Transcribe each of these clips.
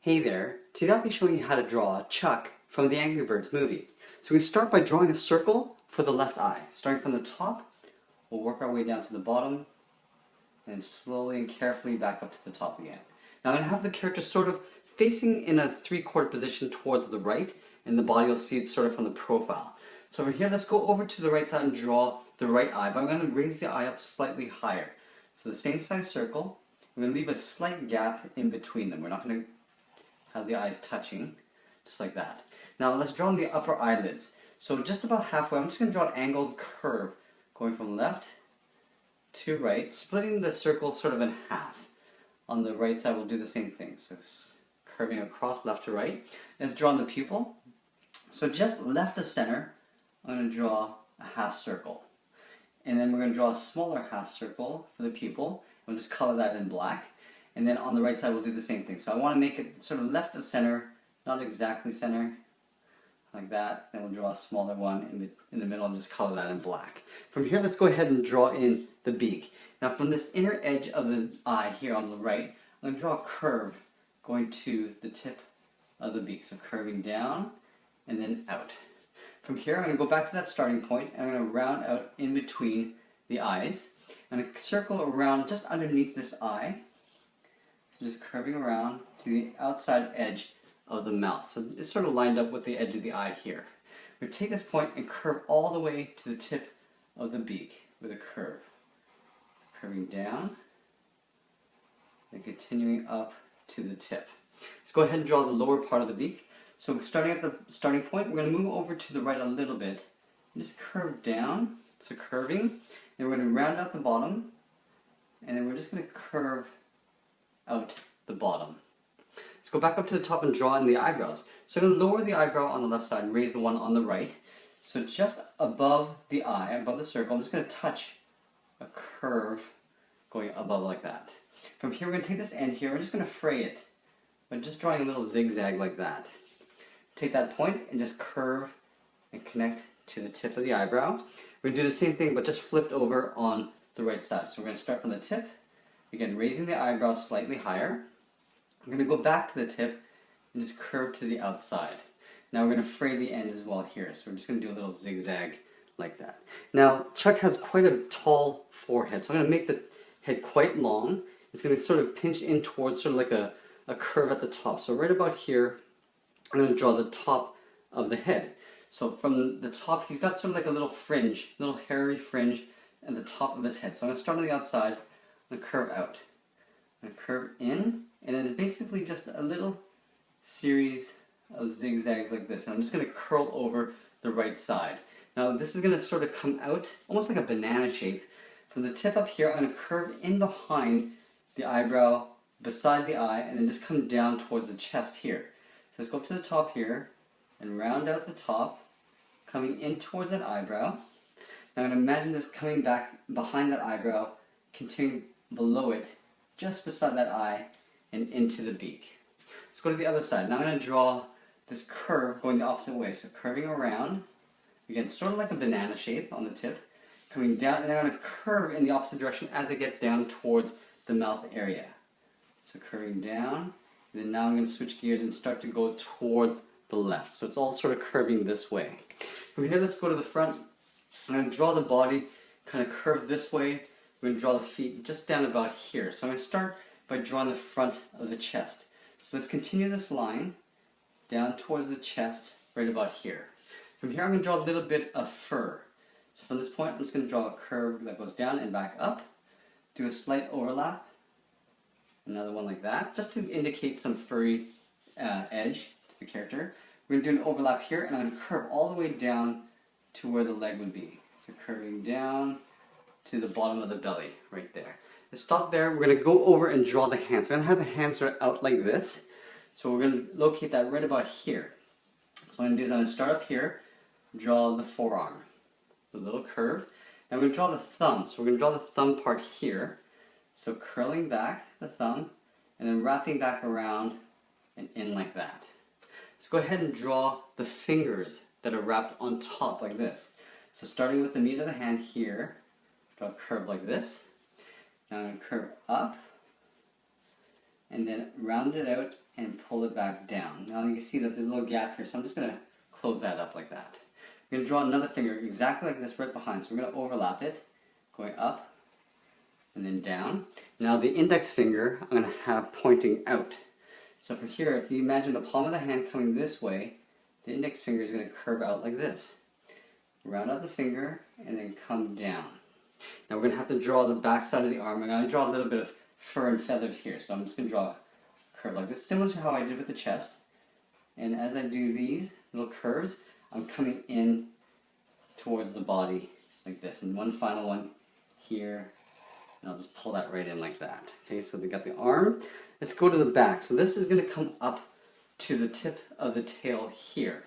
Hey there, today I'll be showing you how to draw Chuck from the Angry Birds movie. So we start by drawing a circle for the left eye. Starting from the top, we'll work our way down to the bottom, and slowly and carefully back up to the top again. Now I'm going to have the character sort of facing in a 3/4 position towards the right, and the body you'll see it sort of from the profile. So over here, let's go over to the right side and draw the right eye, but I'm going to raise the eye up slightly higher. So the same size circle, we're going to leave a slight gap in between them. We're not going to have the eyes touching, just like that. Now let's draw on the upper eyelids. So just about halfway, I'm just going to draw an angled curve going from left to right, splitting the circle sort of in half. On the right side, we'll do the same thing. So curving across left to right. Let's draw on the pupil. So just left of center, I'm going to draw a half circle. And then we're going to draw a smaller half circle for the pupil. We'll just color that in black. And then on the right side, we'll do the same thing. So I want to make it sort of left of center, not exactly center, like that. Then we'll draw a smaller one in the middle and just color that in black. From here, let's go ahead and draw in the beak. Now from this inner edge of the eye here on the right, I'm going to draw a curve going to the tip of the beak. So curving down and then out. From here, I'm going to go back to that starting point, and I'm going to round out in between the eyes. I'm going to circle around just underneath this eye. So just curving around to the outside edge of the mouth. So it's sort of lined up with the edge of the eye here. We take this point and curve all the way to the tip of the beak with a curve. So curving down and continuing up to the tip. Let's go ahead and draw the lower part of the beak. So starting at the starting point, we're going to move over to the right a little bit and just curve down. So curving, then we're going to round out the bottom, and then we're just going to curve out the bottom. Let's go back up to the top and draw in the eyebrows. So I'm going to lower the eyebrow on the left side and raise the one on the right. So just above the eye, above the circle, I'm just going to touch a curve going above like that. From here, we're going to take this end here, we're just going to fray it, but just drawing a little zigzag like that. Take that point and just curve and connect to the tip of the eyebrow. We're going to do the same thing, but just flipped over on the right side. So we're going to start from the tip. Again, raising the eyebrow slightly higher. I'm going to go back to the tip and just curve to the outside. Now we're going to fray the end as well here. So we're just going to do a little zigzag like that. Now Chuck has quite a tall forehead, so I'm going to make the head quite long. It's going to sort of pinch in towards sort of like a curve at the top. So right about here, I'm going to draw the top of the head. So from the top, he's got sort of like a little fringe, little hairy fringe at the top of his head. So I'm going to start on the outside and curve out. I'm going to curve in, and then it's basically just a little series of zigzags like this. And I'm just going to curl over the right side. Now this is going to sort of come out almost like a banana shape. From the tip up here, I'm going to curve in behind the eyebrow, beside the eye, and then just come down towards the chest here. So let's go up to the top here and round out the top, coming in towards that eyebrow. Now I'm going to imagine this coming back behind that eyebrow, continuing below it, just beside that eye, and into the beak. Let's go to the other side. Now I'm going to draw this curve going the opposite way. So curving around, again, sort of like a banana shape on the tip, coming down, and I'm going to curve in the opposite direction as I get down towards the mouth area. So curving down, and then now I'm going to switch gears and start to go towards the left. So it's all sort of curving this way. From here, let's go to the front. I'm going to draw the body kind of curved this way. We're going to draw the feet just down about here. So I'm going to start by drawing the front of the chest. So let's continue this line down towards the chest right about here. From here, I'm going to draw a little bit of fur. So from this point, I'm just going to draw a curve that goes down and back up. Do a slight overlap. Another one like that, just to indicate some furry edge to the character. We're going to do an overlap here, and I'm going to curve all the way down to where the leg would be. So curving down to the bottom of the belly, right there. Let's stop there. We're going to go over and draw the hands. We're going to have the hands sort of out like this. So we're going to locate that right about here. So what I'm going to do is I'm going to start up here, draw the forearm, the little curve. Now we're going to draw the thumb. So we're going to draw the thumb part here. So curling back the thumb, and then wrapping back around and in like that. Let's go ahead and draw the fingers that are wrapped on top like this. So starting with the meat of the hand here, draw a curve like this. Now I'm going to curve up and then round it out and pull it back down. Now you can see that there's a little gap here, so I'm just going to close that up like that. I'm going to draw another finger exactly like this right behind, so we're going to overlap it, going up and then down. Now the index finger I'm going to have pointing out. So from here, if you imagine the palm of the hand coming this way, the index finger is going to curve out like this. Round out the finger and then come down. Now we're going to have to draw the back side of the arm. I'm going to draw a little bit of fur and feathers here, so I'm just going to draw a curve like this, similar to how I did with the chest. And as I do these little curves, I'm coming in towards the body like this. And one final one here, and I'll just pull that right in like that. Okay, so we got the arm. Let's go to the back. So this is going to come up to the tip of the tail here.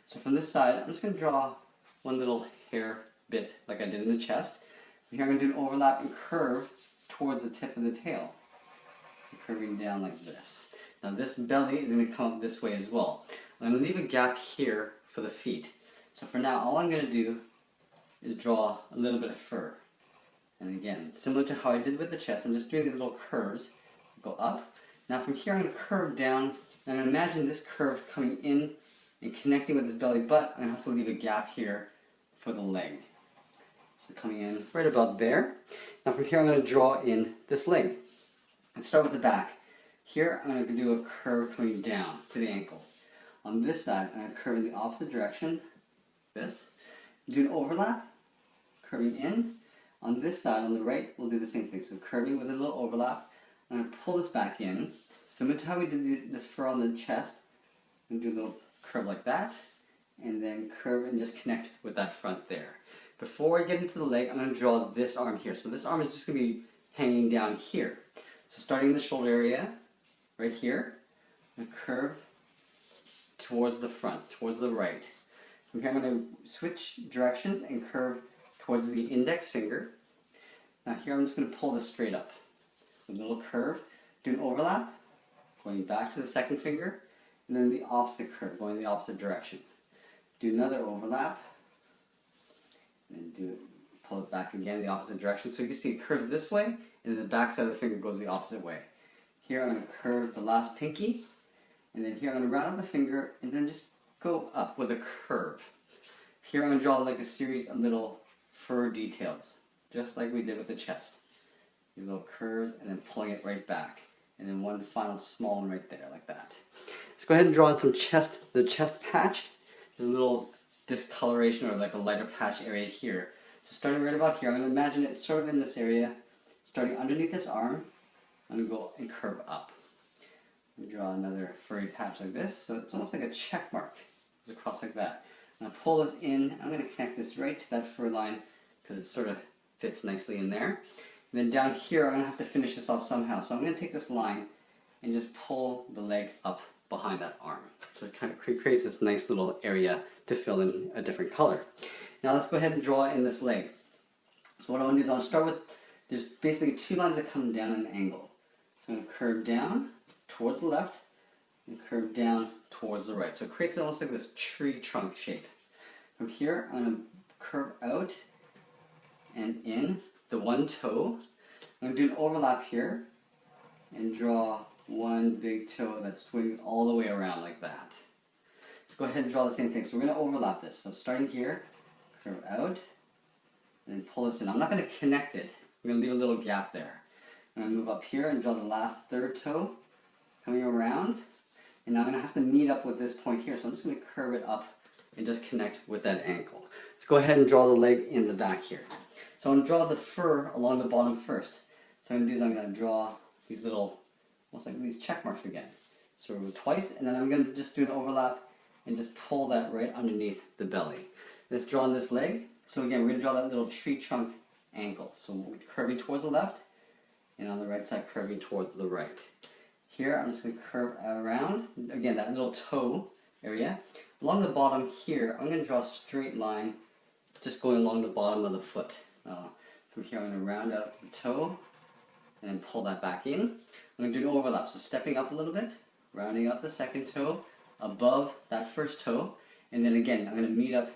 So from this side, I'm just going to draw one little hair bit like I did in the chest. Here I'm going to do an overlap and curve towards the tip of the tail. So curving down like this. Now this belly is going to come up this way as well. I'm going to leave a gap here for the feet. So for now, all I'm going to do is draw a little bit of fur. And again, similar to how I did with the chest, I'm just doing these little curves. Go up. Now from here I'm going to curve down. And I'm going to imagine this curve coming in and connecting with this belly, but I'm going to have to leave a gap here for the leg. So coming in right about there. Now from here I'm going to draw in this leg. Let's start with the back. Here I'm going to do a curve coming down to the ankle. On this side I'm going to curve in the opposite direction. This. Do an overlap, curving in. On this side, on the right, we'll do the same thing. So curving with a little overlap. I'm going to pull this back in. Similar to how we did this fur on the chest. I'm going to do a little curve like that. And then curve and just connect with that front there. Before I get into the leg, I'm going to draw this arm here. So this arm is just going to be hanging down here. So starting in the shoulder area, right here, I'm going to curve towards the front, towards the right. From here I'm going to switch directions and curve towards the index finger. Now here I'm just going to pull this straight up. A little curve, do an overlap, going back to the second finger, and then the opposite curve, going the opposite direction. Do another overlap, and then pull it back again the opposite direction. So you can see it curves this way, and then the back side of the finger goes the opposite way. Here I'm going to curve the last pinky, and then here I'm going to round out the finger, and then just go up with a curve. Here I'm going to draw like a series of little fur details, just like we did with the chest. These little curves, and then pulling it right back. And then one final small one right there, like that. Let's go ahead and draw in some the chest patch. There's a little discoloration or like a lighter patch area here. So starting right about here, I'm going to imagine it sort of in this area, starting underneath this arm. I'm going to go and curve up. Draw another furry patch like this, so it's almost like a check mark. It goes across like that. I'm going to pull this in. I'm going to connect this right to that fur line because it sort of fits nicely in there. And then down here, I'm going to have to finish this off somehow. So I'm going to take this line and just pull the leg up behind that arm. So it kind of creates this nice little area to fill in a different color. Now let's go ahead and draw in this leg. So what I want to do is I'll start with, there's basically two lines that come down at an angle. So I'm going to curve down towards the left and curve down towards the right. So it creates almost like this tree trunk shape. From here, I'm going to curve out and in the one toe. I'm going to do an overlap here and draw one big toe that swings all the way around like that. Let's go ahead and draw the same thing. So we're going to overlap this. So starting here, curve out, and then pull this in. I'm not going to connect it. I'm going to leave a little gap there. I'm going to move up here and draw the last third toe coming around. And now I'm going to have to meet up with this point here. So I'm just going to curve it up and just connect with that ankle. Let's go ahead and draw the leg in the back here. So I'm going to draw the fur along the bottom first. So what I'm going to do is I'm going to draw these little, almost like these check marks again. So we'll do twice, and then I'm going to just do an overlap and just pull that right underneath the belly. Let's draw on this leg. So again, we're going to draw that little tree trunk ankle. So we'll be curving towards the left, and on the right side curving towards the right. Here I'm just going to curve around, again that little toe area. Along the bottom here, I'm going to draw a straight line just going along the bottom of the foot. From here I'm going to round out the toe and then pull that back in. I'm going to do an overlap, so stepping up a little bit, rounding out the second toe above that first toe, and then again I'm going to meet up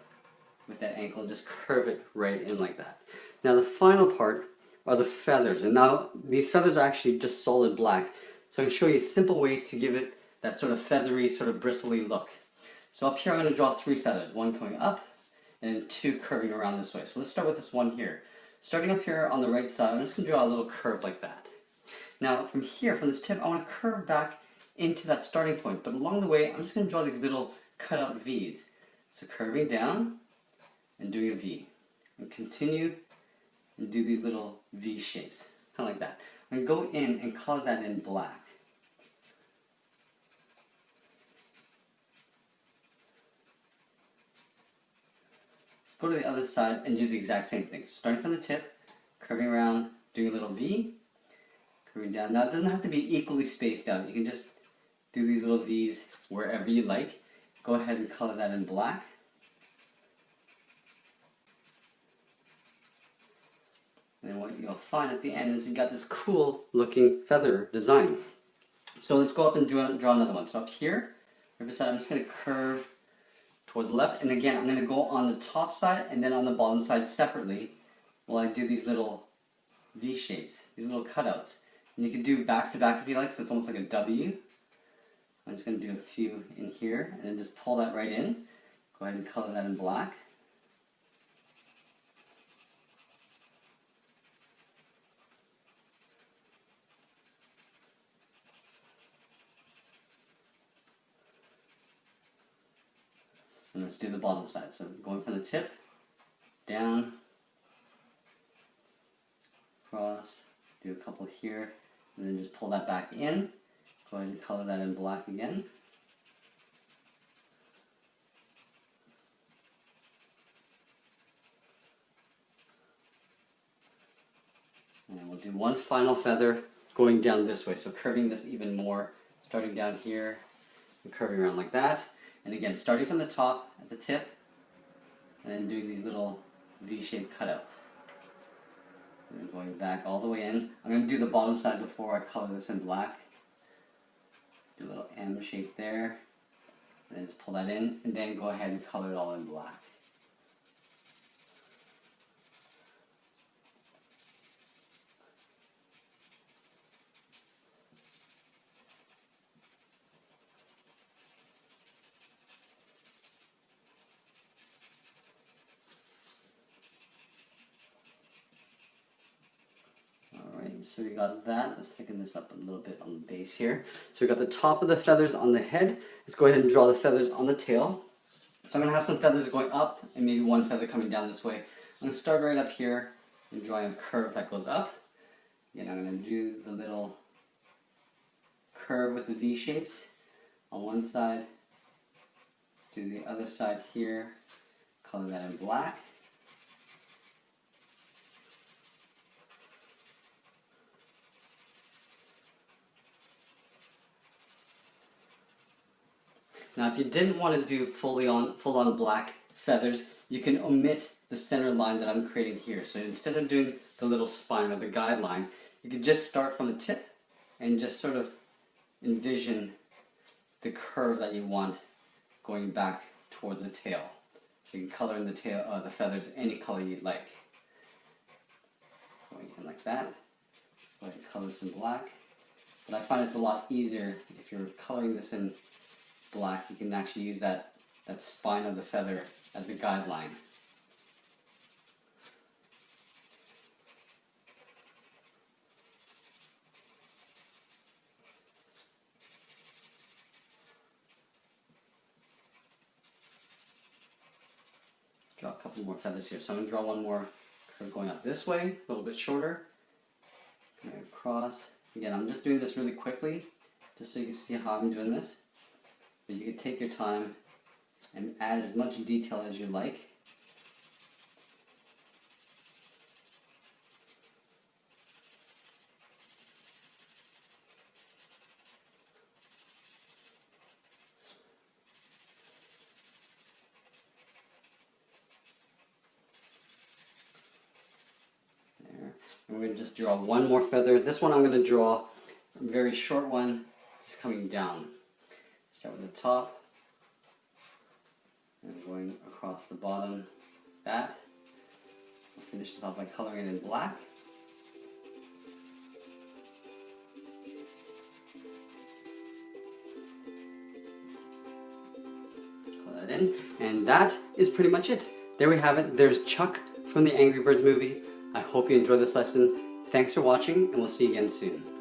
with that ankle and just curve it right in like that. Now the final part are the feathers, and now these feathers are actually just solid black. So I can show you a simple way to give it that sort of feathery, sort of bristly look. So up here I'm going to draw 3 feathers, one coming up and 2 curving around this way. So let's start with this one here. Starting up here on the right side, I'm just going to draw a little curve like that. Now from here, from this tip, I want to curve back into that starting point, but along the way I'm just going to draw these little cutout V's. So curving down and doing a V. And continue and do these little V shapes, kind of like that. And go in and color that in black. Let's go to the other side and do the exact same thing. Starting from the tip, curving around, doing a little V, curving down. Now it doesn't have to be equally spaced out. You can just do these little V's wherever you like. Go ahead and color that in black. And then what you'll find at the end is you got this cool looking feather design. So let's go up and draw another one. So up here, right beside, I'm just going to curve towards the left. And again, I'm going to go on the top side and then on the bottom side separately while I do these little V shapes, these little cutouts. And you can do back to back if you like, so it's almost like a W. I'm just going to do a few in here and then just pull that right in. Go ahead and color that in black. And let's do the bottom side. So going from the tip, down, across, do a couple here, and then just pull that back in. Go ahead and color that in black again. And we'll do one final feather going down this way. So curving this even more, starting down here and curving around like that. And again, starting from the top at the tip, and then doing these little V-shaped cutouts. And then going back all the way in. I'm going to do the bottom side before I color this in black. Just do a little M shape there. And then just pull that in, and then go ahead and color it all in black. So we got that. Let's thicken this up a little bit on the base here. So we got the top of the feathers on the head. Let's go ahead and draw the feathers on the tail. So I'm going to have some feathers going up and maybe one feather coming down this way. I'm going to start right up here and drawing a curve that goes up. Again, I'm going to do the little curve with the V shapes on one side. Do the other side here. Color that in black. Now if you didn't want to do full on black feathers, you can omit the center line that I'm creating here. So instead of doing the little spine or the guideline, you could just start from the tip and just sort of envision the curve that you want going back towards the tail. So you can color in the tail, the feathers any color you'd like. Going in like that. Go ahead and color this in black. But I find it's a lot easier if you're coloring this in black. You can actually use that spine of the feather as a guideline. Draw a couple more feathers here. So I'm going to draw one more curve going up this way, a little bit shorter. Going across. Again, I'm just doing this really quickly, just so you can see how I'm doing this. But you can take your time and add as much detail as you like. There. And we're going to just draw one more feather. This one I'm going to draw a very short one, just coming down. Start with the top, and going across the bottom, that. I'll finish this off by coloring it in black. that in. And that is pretty much it. There we have it. There's Chuck from the Angry Birds movie. I hope you enjoyed this lesson. Thanks for watching, and we'll see you again soon.